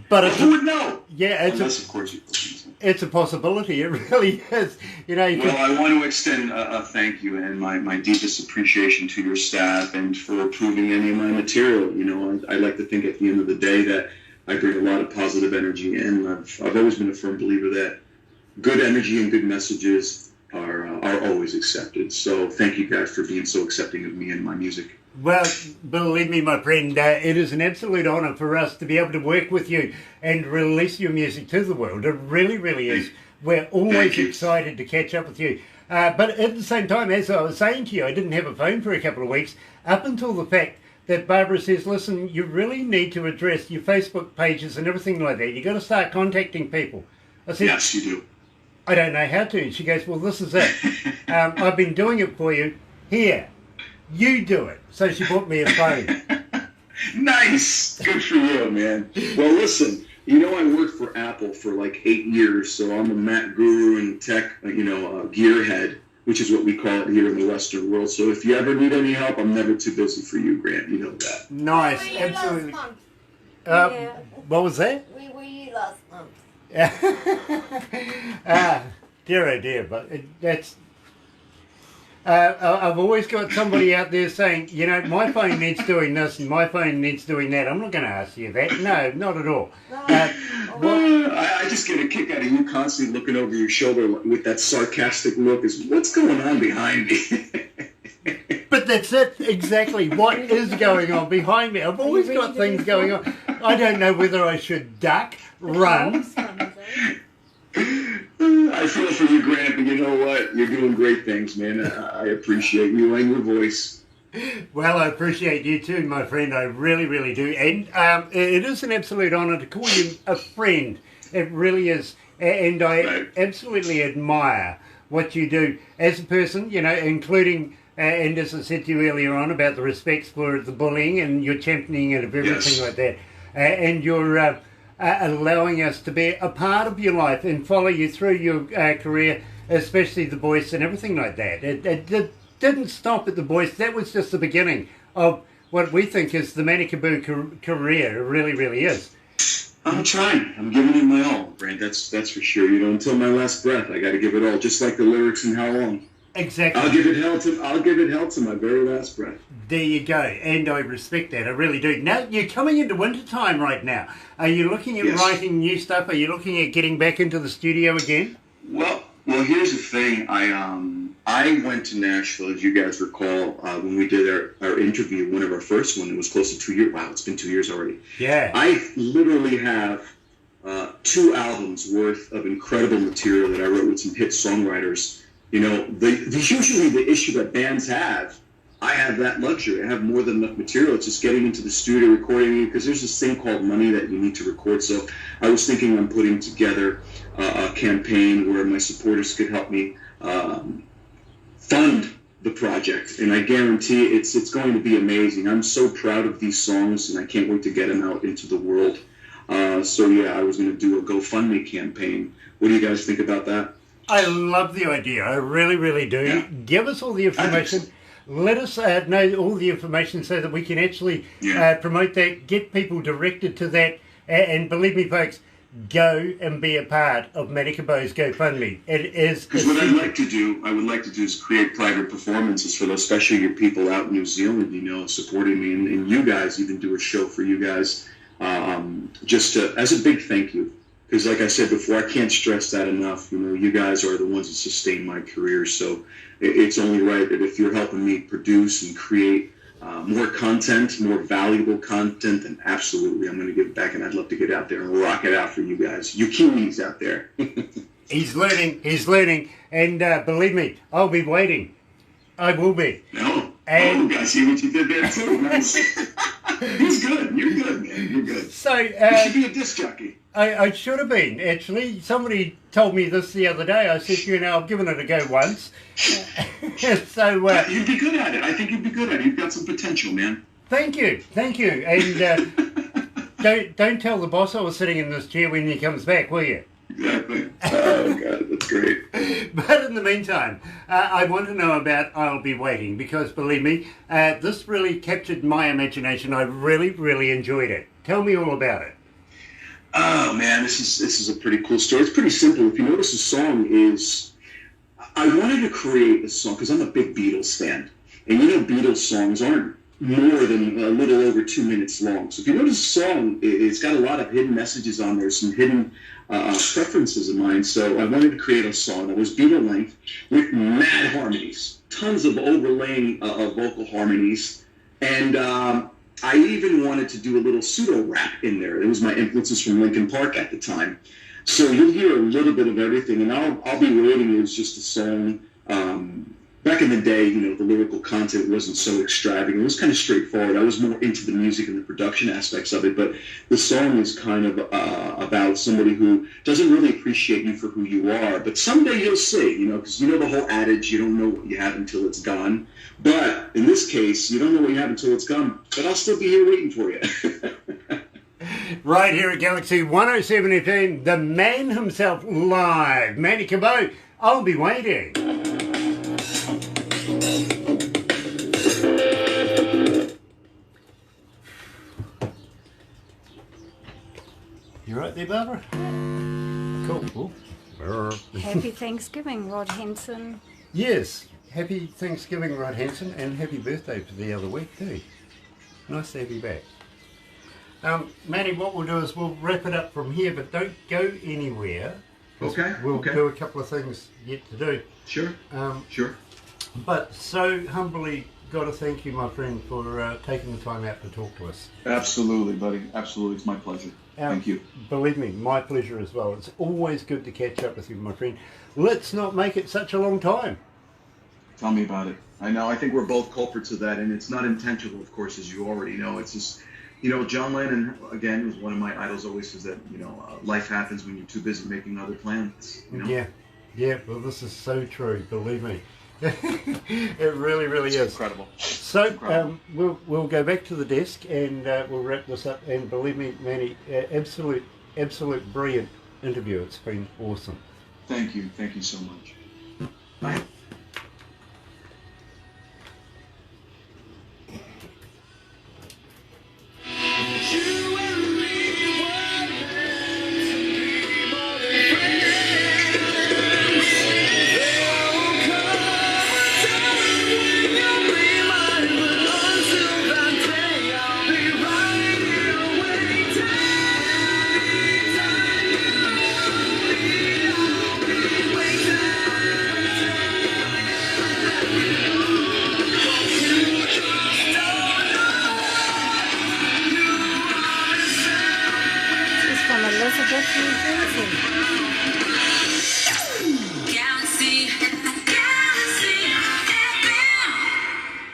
But who would know? Yeah, of course you it's a possibility. It really is. I want to extend a thank you and my deepest appreciation to your staff and for approving any of my material. I like to think at the end of the day that I bring a lot of positive energy, and I've always been a firm believer that good energy and good messages are always accepted. So thank you guys for being so accepting of me and my music. Well, believe me, my friend, it is an absolute honour for us to be able to work with you and release your music to the world. It really, really is. We're always excited to catch up with you. But at the same time, as I was saying to you, I didn't have a phone for a couple of weeks, up until the fact that Barbara says, listen, you really need to address your Facebook pages and everything like that. You've got to start contacting people. I said, yes, you do. I don't know how to. She goes, well, this is it. I've been doing it for you. Here, you do it. So she bought me a phone. Nice. Good for you, man. Well, listen, I worked for Apple for like 8 years, so I'm a Mac guru and tech, gearhead, which is what we call it here in the Western world. So if you ever need any help, I'm never too busy for you, Grant. You know that. Nice, We were absolutely. last month. Yeah. What was that? We were you last month. Dear oh dear, but that's... I've always got somebody out there saying, my phone needs doing this and my phone needs doing that. I'm not going to ask you that. No, not at all. I just get a kick out of you constantly looking over your shoulder with that sarcastic look. Is what's going on behind me? But that's it, exactly. What is going on behind me? I've always got things going on. I don't know whether I should duck, run. I feel for you, Grant, but you know what? You're doing great things, man. I appreciate you and your voice. Well, I appreciate you too, my friend. I really, really do. And it is an absolute honour to call you a friend. It really is. And I absolutely admire what you do as a person, including, and as I said to you earlier on, about the respects for the bullying and your championing of everything like that. And your allowing us to be a part of your life and follow you through your career, especially the voice and everything like that. It didn't stop at the voice. That was just the beginning of what we think is the Manny Cabo career. It really, really is. I'm trying. I'm giving it my all, Grant. That's for sure. Until my last breath, I got to give it all. Just like the lyrics in How Long. Exactly. I'll give it hell to my very last breath. There you go, and I respect that. I really do. Now you're coming into winter time right now. Are you looking at writing new stuff? Are you looking at getting back into the studio again? Well, here's the thing. I went to Nashville, as you guys recall, when we did our interview, one of our first one. It was close to 2 years. Wow, it's been 2 years already. Yeah. I literally have 2 albums worth of incredible material that I wrote with some hit songwriters. Usually the issue that bands have, I have that luxury. I have more than enough material. It's just getting into the studio, recording it, because there's this thing called money that you need to record. So I was thinking on putting together a campaign where my supporters could help me fund the project, and I guarantee it's going to be amazing. I'm so proud of these songs, and I can't wait to get them out into the world. I was going to do a GoFundMe campaign. What do you guys think about that? I love the idea. I really, really do. Yeah. Give us all the information. Let us know all the information so that we can actually promote that, get people directed to that, and believe me, folks, go and be a part of Manny Cabo's GoFundMe. It is because what I would like to do is create private performances for those, especially your people out in New Zealand, supporting me, and you guys even do a show for you guys, just as a big thank you. Because like I said before, I can't stress that enough. You guys are the ones that sustain my career. So it's only right that if you're helping me produce and create more content, more valuable content, then absolutely I'm going to give it back. And I'd love to get out there and rock it out for you guys. You Kiwis out there. He's learning. And believe me, I'll be waiting. I will be. And I see what you did there too. Nice. He's good. You're good, man. You're good. So you should be a disc jockey. I should have been, actually. Somebody told me this the other day. I said, I've given it a go once. So you'd be good at it. I think you'd be good at it. You've got some potential, man. Thank you. And don't tell the boss I was sitting in this chair when he comes back, will you? Exactly. Oh, God, that's great. But in the meantime, I want to know about I'll Be Waiting, because believe me, this really captured my imagination. I really, really enjoyed it. Tell me all about it. Oh, man, this is a pretty cool story. It's pretty simple. If you notice, the song is... I wanted to create a song, because I'm a big Beatles fan. And Beatles songs aren't more than a little over 2 minutes long. So if you notice the song, it's got a lot of hidden messages on there, some hidden preferences of mine. So I wanted to create a song that was Beatle length with mad harmonies, tons of overlaying vocal harmonies, and I even wanted to do a little pseudo-rap in there. It was my influences from Linkin Park at the time. So you'll hear a little bit of everything, and I'll Be Waiting is just a song back in the day, the lyrical content wasn't so extravagant. It was kind of straightforward. I was more into the music and the production aspects of it, but the song is kind of about somebody who doesn't really appreciate you for who you are, but someday you'll see, because the whole adage, you don't know what you have until it's gone. But in this case, you don't know what you have until it's gone, but I'll still be here waiting for you. Right here at Galaxy 107 FM, the man himself live, Manny Cabo. I'll be waiting. You right there, Barbara? Cool. Happy Thanksgiving, Rod Henson. Yes, happy Thanksgiving, Rod Henson, and happy birthday for the other week too. Nice to have you back. Manny, what we'll do is we'll wrap it up from here, but don't go anywhere. Okay. We'll do a couple of things yet to do. Sure. Sure. But so humbly got to thank you, my friend, for taking the time out to talk to us. Absolutely, buddy. Absolutely. It's my pleasure. Thank you. Believe me, my pleasure as well. It's always good to catch up with you, my friend. Let's not make it such a long time. Tell me about it. I know. I think we're both culprits of that, and it's not intentional, of course, as you already know. It's just, John Lennon, again, was one of my idols, always says that, life happens when you're too busy making other plans. Yeah. Well, this is so true. Believe me. It really is. Incredible. So incredible. We'll go back to the desk and we'll wrap this up. And believe me, Manny, absolute brilliant interview. It's been awesome. Thank you so much. Bye.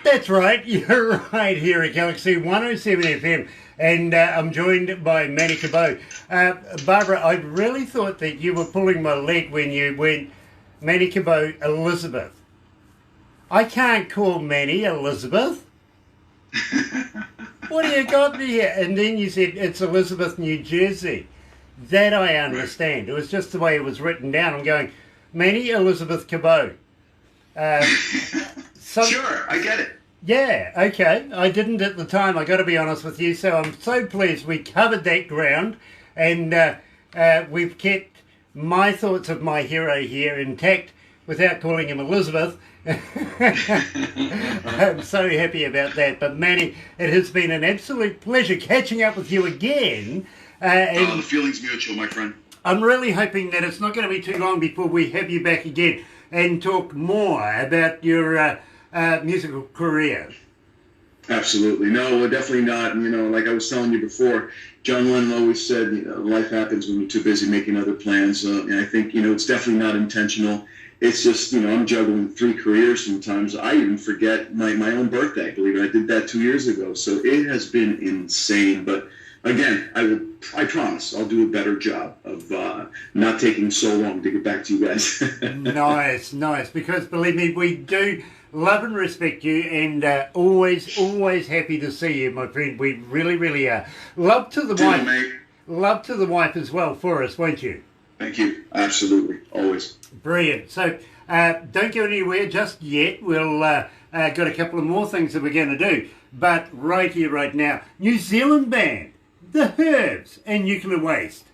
That's right, you're right here at Galaxy 107 FM, and I'm joined by Manny Cabo. Barbara, I really thought that you were pulling my leg when you went Manny Cabo Elizabeth. I can't call Manny Elizabeth. What do you got here? And then you said it's Elizabeth, New Jersey. That I understand. It was just the way it was written down. I'm going, Manny Elizabeth Cabo. Sure, I get it. Yeah, okay. I didn't at the time, I got to be honest with you, so I'm so pleased we covered that ground, and we've kept my thoughts of my hero here intact without calling him Elizabeth. I'm so happy about that. But Manny, it has been an absolute pleasure catching up with you again. The feeling's mutual, my friend. I'm really hoping that it's not going to be too long before we have you back again and talk more about your musical career. Absolutely. No, we're definitely not. Like I was telling you before, John Lennon always said, life happens when you're too busy making other plans. And I think, it's definitely not intentional. It's just, I'm juggling 3 careers sometimes. I even forget my own birthday. Believe it, I did that 2 years ago. So it has been insane. But again, I promise I'll do a better job of not taking so long to get back to you guys. Nice. Because believe me, we do love and respect you, and always happy to see you, my friend. We really are. Love to the wife, mate. Love to the wife as well for us, won't you? Thank you. Absolutely, always. Brilliant. So don't go anywhere just yet. We'll got a couple of more things that we're going to do, but right here, right now, New Zealand band, The Herbs and Nuclear Waste.